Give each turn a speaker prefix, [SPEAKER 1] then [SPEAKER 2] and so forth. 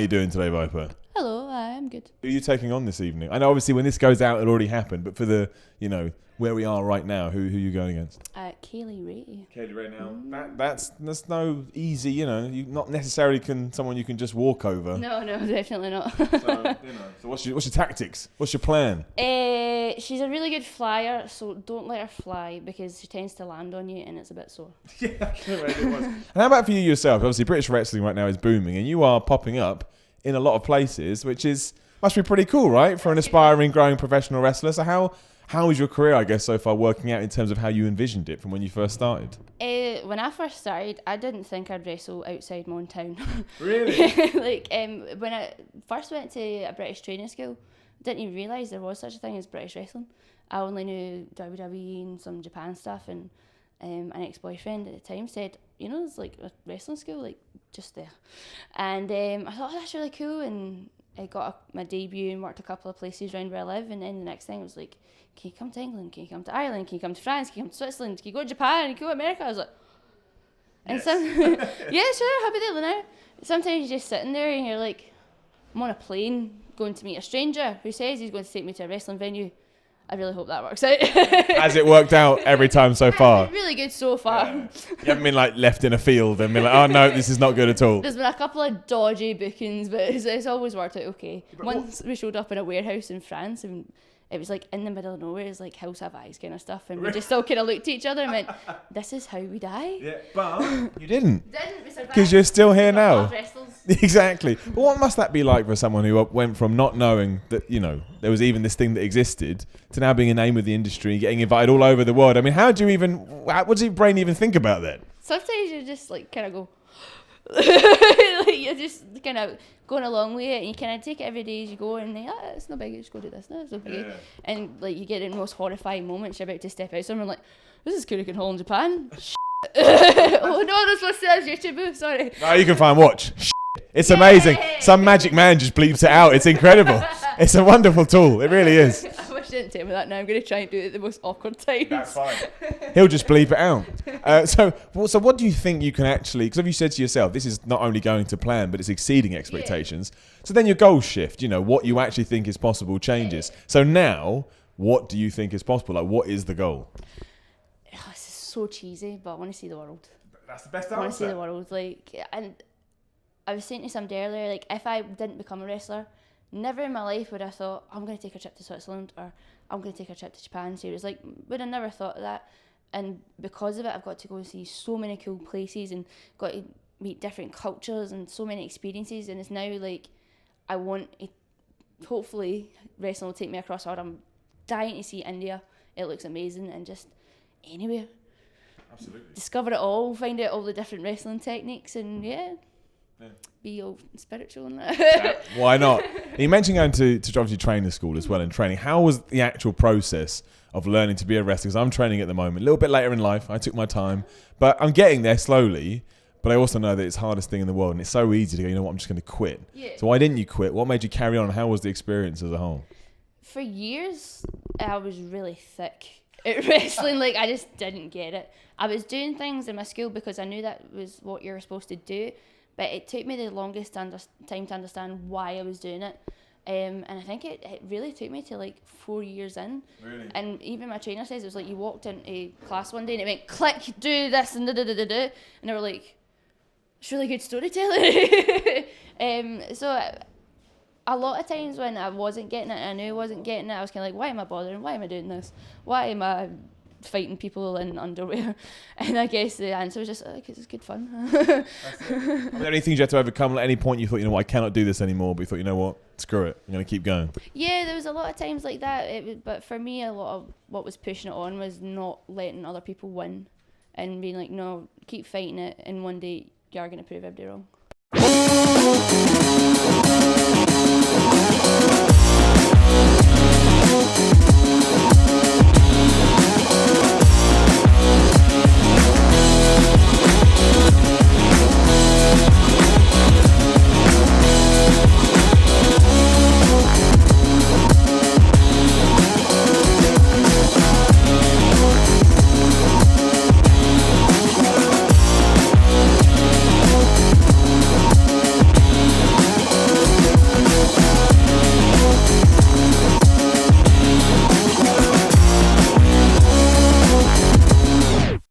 [SPEAKER 1] you doing today, Viper?
[SPEAKER 2] Hello, I'm good.
[SPEAKER 1] Who are you taking on this evening? I know obviously when this goes out, it already happened, but for the, where we are right now, who are you going against?
[SPEAKER 2] Kaylee Ray.
[SPEAKER 1] Kaylee Ray now. That's no easy, you not necessarily someone you can just walk over.
[SPEAKER 2] No, definitely not.
[SPEAKER 1] So what's your tactics? What's your plan?
[SPEAKER 2] She's a really good flyer, so don't let her fly because she tends to land on you and it's a bit sore.
[SPEAKER 1] Yeah, I can imagine it was. And how about for you yourself? Obviously, British wrestling right now is booming, and you are popping up in a lot of places, which must be pretty cool, right, for an aspiring, growing professional wrestler. So how is your career, I guess, so far working out in terms of how you envisioned it from when you first started?
[SPEAKER 2] When I first started, I didn't think I'd wrestle outside my own town.
[SPEAKER 1] Really?
[SPEAKER 2] When I first went to a British training school, I didn't even realise there was such a thing as British wrestling. I only knew WWE and some Japan stuff, and an ex-boyfriend at the time said, there's like a wrestling school like just there. And I thought, that's really cool, and I got my debut and worked a couple of places around where I live, and then the next thing it was like, can you come to England? Can you come to Ireland? Can you come to France? Can you come to Switzerland? Can you go to Japan? Can you go to America? I was like, and
[SPEAKER 1] yes.
[SPEAKER 2] yeah, sure, happy to now. Sometimes you're just sitting there and you're like, I'm on a plane going to meet a stranger who says he's going to take me to a wrestling venue. I really hope that works out.
[SPEAKER 1] Has it worked out every time so far?
[SPEAKER 2] Really good so far.
[SPEAKER 1] You haven't been left in a field and been like, oh no, this is not good at all.
[SPEAKER 2] There's been a couple of dodgy bookings, but it's always worked out okay. Once we showed up in a warehouse in France and it was like in the middle of nowhere, it's like House of Eyes kind of stuff, and we just all kind of looked at each other and went, this is how we die.
[SPEAKER 1] Yeah, but you didn't.
[SPEAKER 2] We survived.
[SPEAKER 1] Because you're still here now.
[SPEAKER 2] Wrestlers.
[SPEAKER 1] Exactly. But what must that be like for someone who went from not knowing that, there was even this thing that existed to now being a name with the industry, getting invited all over the world? I mean, what does your brain even think about that?
[SPEAKER 2] Sometimes you just kind of go, you're just kind of going along with it, and you kind of take it every day as you go, and think, it's no biggie, just go do this, no, it's no biggie. Yeah. And you get in the most horrifying moments, you're about to step out somewhere like, this is Kurikan Hall in Japan. Oh no, that's what says YouTube, sorry.
[SPEAKER 1] No, you can find watch. It's amazing. Some magic man just bleeps it out. It's incredible. It's a wonderful tool. It really is.
[SPEAKER 2] I wish you didn't tell me that now. I'm going to try and do it at the most awkward times.
[SPEAKER 1] That's fine. He'll just bleep it out. So what do you think you can actually, because you said to yourself, this is not only going to plan, but it's exceeding expectations. Yeah. So then your goals shift, what you actually think is possible changes. So now, what do you think is possible? What is the goal?
[SPEAKER 2] Oh, this is so cheesy, but I want to see the world.
[SPEAKER 1] That's the best answer.
[SPEAKER 2] I want to see the world. And I was saying to somebody earlier, if I didn't become a wrestler, never in my life would I thought, I'm going to take a trip to Switzerland or I'm going to take a trip to Japan. So it was would have never thought of that. And because of it, I've got to go and see so many cool places and got to meet different cultures and so many experiences. And it's now I want to, hopefully, wrestling will take me across the world. I'm dying to see India. It looks amazing, and just anywhere.
[SPEAKER 1] Absolutely.
[SPEAKER 2] Discover it all, find out all the different wrestling techniques, and be all spiritual and that.
[SPEAKER 1] Why not? You mentioned going to obviously trainer school as well and training. How was the actual process of learning to be a wrestler? Because I'm training at the moment, a little bit later in life. I took my time, but I'm getting there slowly. But I also know that it's the hardest thing in the world, and it's so easy to go, you know what, I'm just going to quit. Yeah. So why didn't you quit? What made you carry on? How was the experience as a whole?
[SPEAKER 2] For years, I was really thick at wrestling. I just didn't get it. I was doing things in my school because I knew that was what you were supposed to do. But it took me the longest time to understand why I was doing it. And I think it really took me to 4 years in. Really? And even my trainer says it was you walked into class one day and it went click, do this and da-da-da-da-da. And they were like, it's really good storytelling. So a lot of times when I wasn't getting it and I knew I wasn't getting it, I was kind of why am I bothering? Why am I doing this? Why am I fighting people in underwear? And I guess the answer was just because it's good fun.
[SPEAKER 1] That's it. Are there any things you had to overcome at any point you thought, I cannot do this anymore, but you thought, you know what, screw it, I'm going to keep going? Yeah,
[SPEAKER 2] there was a lot of times like that, but for me a lot of what was pushing it on was not letting other people win and being no, keep fighting it, and one day you're going to prove everybody wrong.